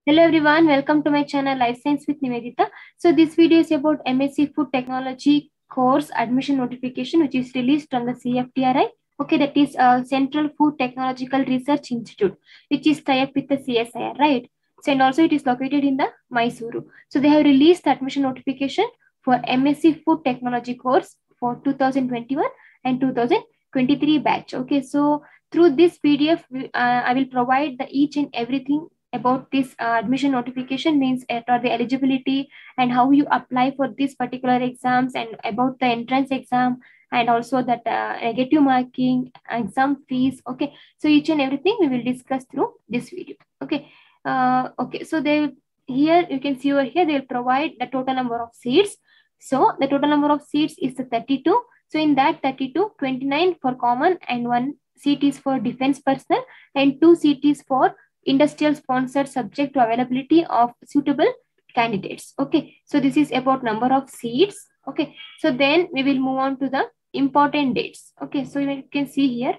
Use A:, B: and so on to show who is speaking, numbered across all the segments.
A: Hello everyone, welcome to my channel Life Science with Nivedita. So this video is about MSc Food Technology course admission notification which is released from the CFTRI. Okay, that is Central Food Technological Research Institute, which is tied up with the CSIR, right? So and also it is located in the Mysuru. So they have released the admission notification for MSc Food Technology course for 2021 and 2023 batch. Okay, so through this PDF, I will provide the each and everything about this admission notification, means or the eligibility and how you apply for this particular exams, and about the entrance exam, and also that negative marking, exam fees. Okay, so each and everything we will discuss through this video. Okay, okay, so they here you can see over here they will provide the total number of seats. So the total number of seats is the 32. So in that 32, 29 for common and 1 seat is for defense personnel and 2 seat is for industrial sponsored, subject to availability of suitable candidates. Okay, so this is about number of seats. Okay, so then we will move on to the important dates. Okay, so you can see here.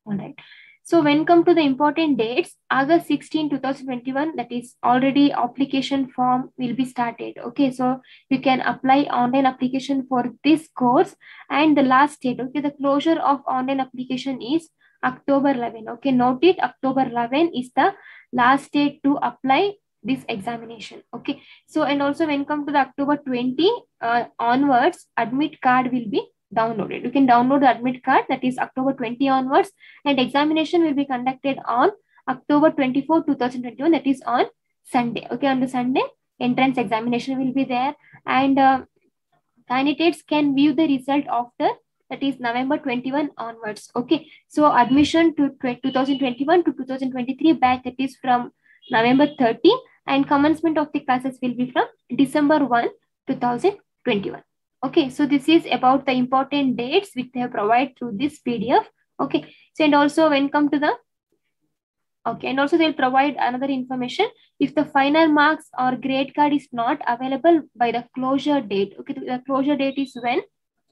A: All right. So when come to the important dates, August 16, 2021, that is already application form will be started. Okay, so you can apply online application for this course, and the last date, okay, the closure of online application is October 11. Okay, note it, October 11 is the last date to apply this examination. Okay, so and also when come to the October 20 onwards, admit card will be downloaded. You can download the admit card, that is October 20 onwards, and examination will be conducted on October 24, 2021, that is on Sunday. Okay, on the Sunday, entrance examination will be there, and candidates can view the result after, that is November 21 onwards. Okay, so admission to 2021 to 2023 batch, that is from November 30, and commencement of the classes will be from December 1, 2021. Okay, so this is about the important dates which they have provided through this PDF. Okay, so and also when come to the and also they'll provide another information. If the final marks or grade card is not available by the closure date, okay, the closure date is when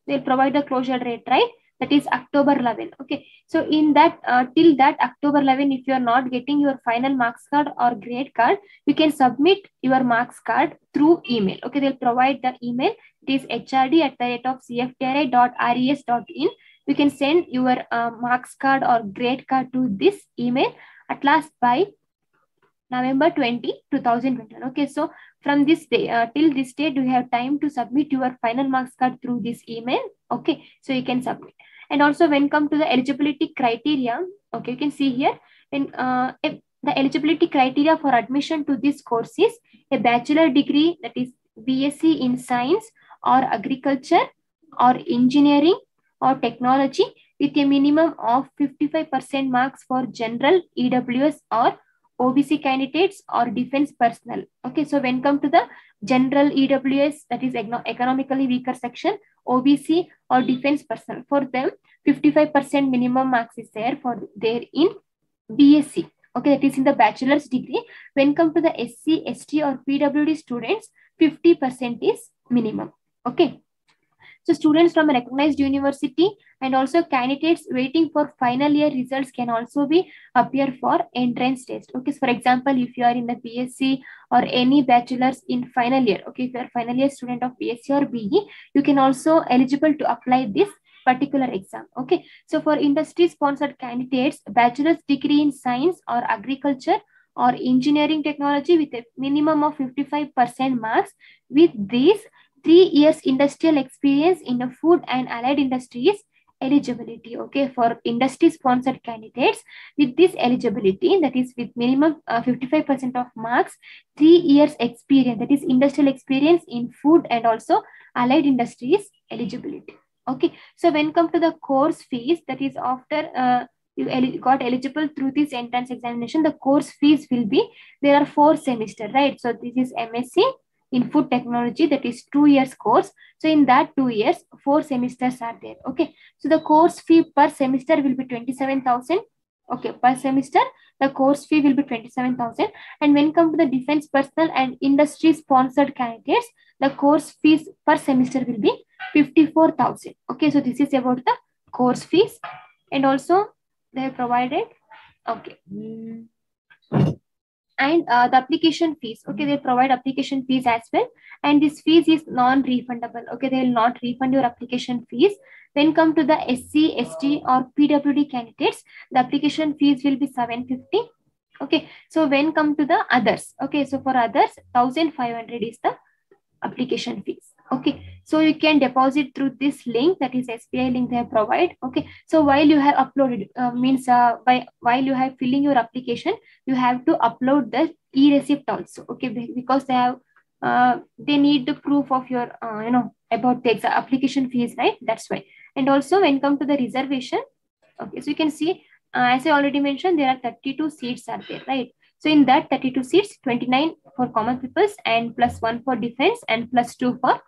A: they'll provide the closure date, right? That is October 11. Okay, so in that till that October 11, if you are not getting your final marks card or grade card, you can submit your marks card through email. Okay, they'll provide the email. It is hrd@cftri.res.in. You can send your marks card or grade card to this email at last by November 20, 2021. Okay, so from this day till this date, you have time to submit your final marks card through this email. Okay, so you can submit. And also when come to the eligibility criteria, okay, you can see here, when the eligibility criteria for admission to this course is a bachelor degree, that is BSc in science or agriculture or engineering or technology, with a minimum of 55% marks for general, EWS or OBC candidates or defense personnel. Okay, so when come to the general, EWS, that is economically weaker section, OBC or defense personnel, for them 55% minimum marks is there for there in BSc. Okay, that is in the bachelor's degree. When come to the SC, ST or PWD students, 50% is minimum. Okay. So students from a recognized university and also candidates waiting for final year results can also be appear for entrance test. Okay, so for example, if you are in the BSc or any bachelor's in final year, okay, if you are final year student of BSc or BE, you can also eligible to apply this particular exam. Okay, so for industry sponsored candidates, bachelor's degree in science or agriculture or engineering technology with a minimum of 55% marks, with these 3 years industrial experience in the food and allied industries eligibility. Okay, for industry sponsored candidates with this eligibility, that is with minimum 55% of marks, 3 years experience, that is industrial experience in food and also allied industries eligibility. Okay, so when come to the course fees, that is after you got eligible through this entrance examination, the course fees will be, there are 4 semesters, right? So this is MSc in food technology, that is 2 years course. So in that 2 years, 4 semesters are there. Okay, so the course fee per semester will be 27,000. Okay, per semester the course fee will be 27,000. And when come to the defense personnel and industry sponsored candidates, the course fees per semester will be 54,000. Okay, so this is about the course fees. And also they have provided, okay, And the application fees, okay, they provide application fees as well, and this fees is non-refundable. Okay, they will not refund your application fees. When come to the SC, ST or PWD candidates, the application fees will be 750. Okay, so when come to the others, okay, so for others 1500 is the application fees. Okay, so you can deposit through this link, that is SBI link they provide. Okay, so while you have uploaded while you have filling your application, you have to upload the e-receipt also. Okay, because they need the proof of your about the application fees, right? That's why. And also when come to the reservation, okay, so you can see, as I already mentioned, there are 32 seats are there, right? So in that 32 seats, 29 for common peoples and plus 1 for defense and plus 2 for,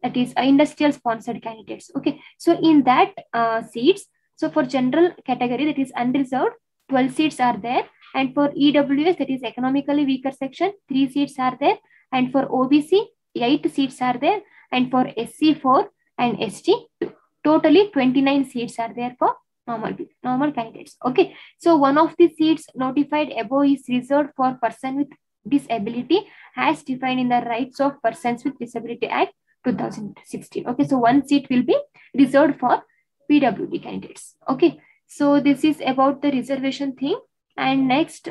A: that is industrial sponsored candidates. Okay, so in that seats, so for general category, that is unreserved, 12 seats are there, and for EWS, that is economically weaker section, 3 seats are there, and for OBC 8 seats are there, and for SC 4 and ST totally 29 seats are there for normal candidates. Okay, so one of the seats notified above is reserved for person with disability as defined in the Rights of Persons with Disability Act 2016. Okay, so one seat will be reserved for PWD candidates. Okay, so this is about the reservation thing. And next,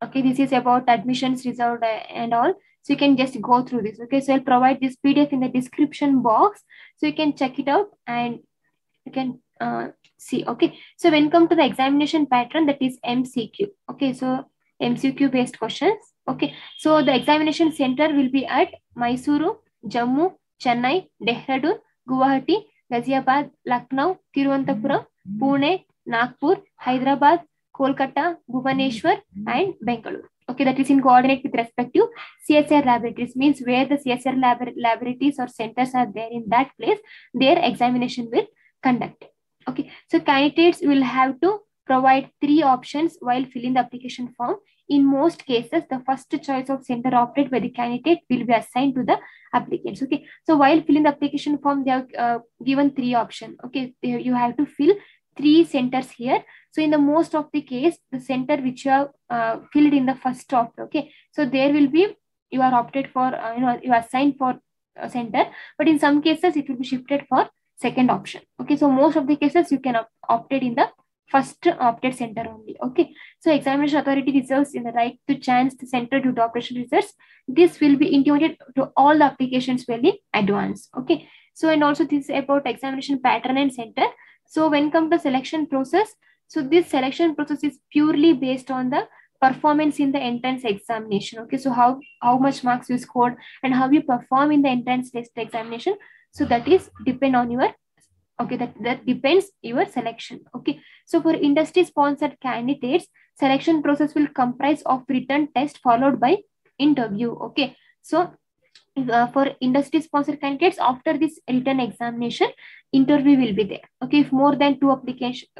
A: okay, this is about admissions reserved and all. So you can just go through this. Okay, so I'll provide this PDF in the description box, so you can check it out and you can see. Okay, so when come to the examination pattern, that is MCQ. Okay, so MCQ based questions. Okay, so the examination center will be at Mysuru, Jammu, Chennai, Dehradun, Guwahati, Ghaziabad, Lucknow, Tiruvananthapuram, Pune, Nagpur, Hyderabad, Kolkata, Bhubaneswar, and Bengaluru. Okay, that is in coordinate with respective CSIR laboratories, means where the CSIR laboratories or centers are there, in that place their examination will conduct. Okay, so candidates will have to provide 3 options while filling the application form. In most cases, the first choice of center opted by the candidate will be assigned to the applicants. Okay, so while filling the application form, they have given 3 options. Okay, you have to fill 3 centers here. So in the most of the case, the center which you have filled in the first opt, okay, so there will be, you are opted for, you are assigned for a center, but in some cases it will be shifted for second option. Okay, so most of the cases you can opted in the first opted center only. Okay, so examination authority reserves in the right to chance the center due to operation results. This will be intimated to all the applications well in advance. Okay, so and also this is about examination pattern and center. So when come to selection process, so this selection process is purely based on the performance in the entrance examination. Okay, so how much marks you scored and how you perform in the entrance test examination. So that is depend on your, okay, that depends your selection. Okay, so for industry sponsored candidates, selection process will comprise of written test followed by interview. Okay, so for industry sponsored candidates, after this written examination, interview will be there. Okay, if more than 2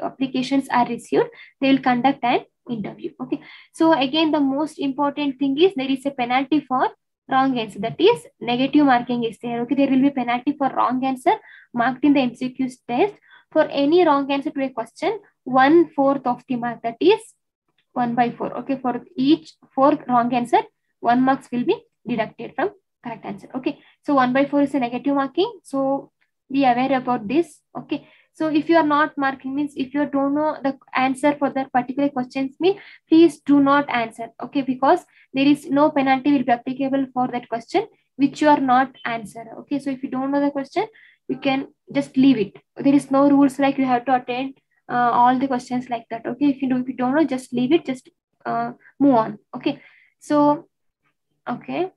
A: applications are received, they will conduct an interview. Okay, so again, the most important thing is there is a penalty for wrong answer, that is negative marking is there. Okay, there will be penalty for wrong answer marked in the MCQ test. For any wrong answer to a question, 1/4 of the mark, that is 1/4. Okay, for each 4 wrong answer, 1 marks will be deducted from correct answer. Okay, so 1/4 is a negative marking, so be aware about this. Okay, so if you are not marking, means if you don't know the answer for that particular questions, mean please do not answer. Okay, because there is no penalty will be applicable for that question which you are not answer. Okay, so if you don't know the question, you can just leave it. There is no rules like you have to attend all the questions like that. Okay, if you don't know, just leave it, just move on. Okay, so okay,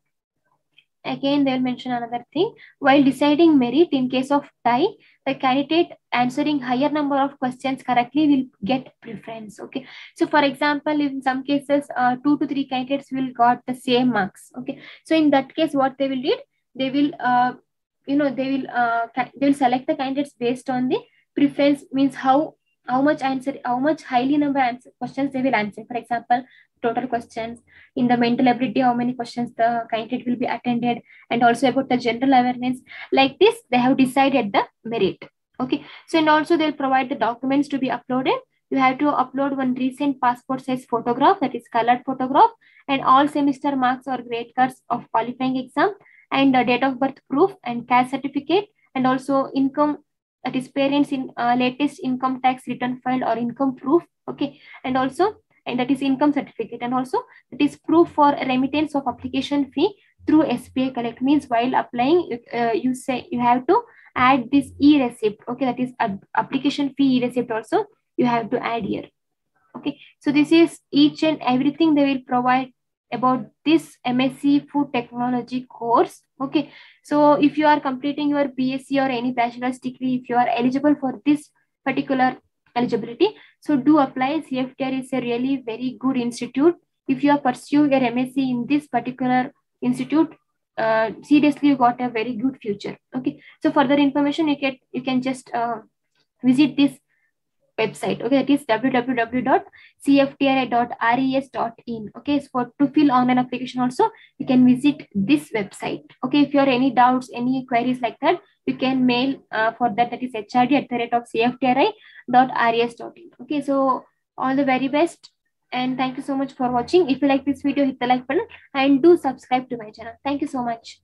A: again they'll mention another thing. While deciding merit in case of tie, the candidate answering higher number of questions correctly will get preference. Okay, so for example, in some cases 2 to 3 candidates will got the same marks. Okay, so in that case what they will do, they will they will select the candidates based on the preference, means how much highly number answer questions they will answer. For example, total questions, in the mental ability, how many questions the candidate will be attended, and also about the general awareness. Like this, they have decided the merit. Okay, so and also they'll provide the documents to be uploaded. you have to upload one recent passport size photograph, that is colored photograph, and all semester marks or grade cards of qualifying exam, and date of birth proof and caste certificate, and also income, that is parents in latest income tax return file or income proof. Okay, and also, and that is income certificate, and also that is proof for remittance of application fee through SBI Collect. Means while applying, you say you have to add this e-receipt. Okay, that is application fee e-receipt also you have to add here. Okay, so this is each and everything they will provide about this MSc Food Technology course. Okay, so if you are completing your BSc or any bachelor's degree, if you are eligible for this particular eligibility, so do apply. CFTR is a really very good institute. If you are pursuing your MSc in this particular institute, seriously, you got a very good future. Okay, so further information you can just visit this website. Okay, that is www.cftri.res.in. Okay, so to fill online application also you can visit this website. Okay, if you have any doubts, any queries like that, you can mail for that, that is hrd@cftri.res.in. Okay, so all the very best and thank you so much for watching. If you like this video, hit the like button and do subscribe to my channel. Thank you so much.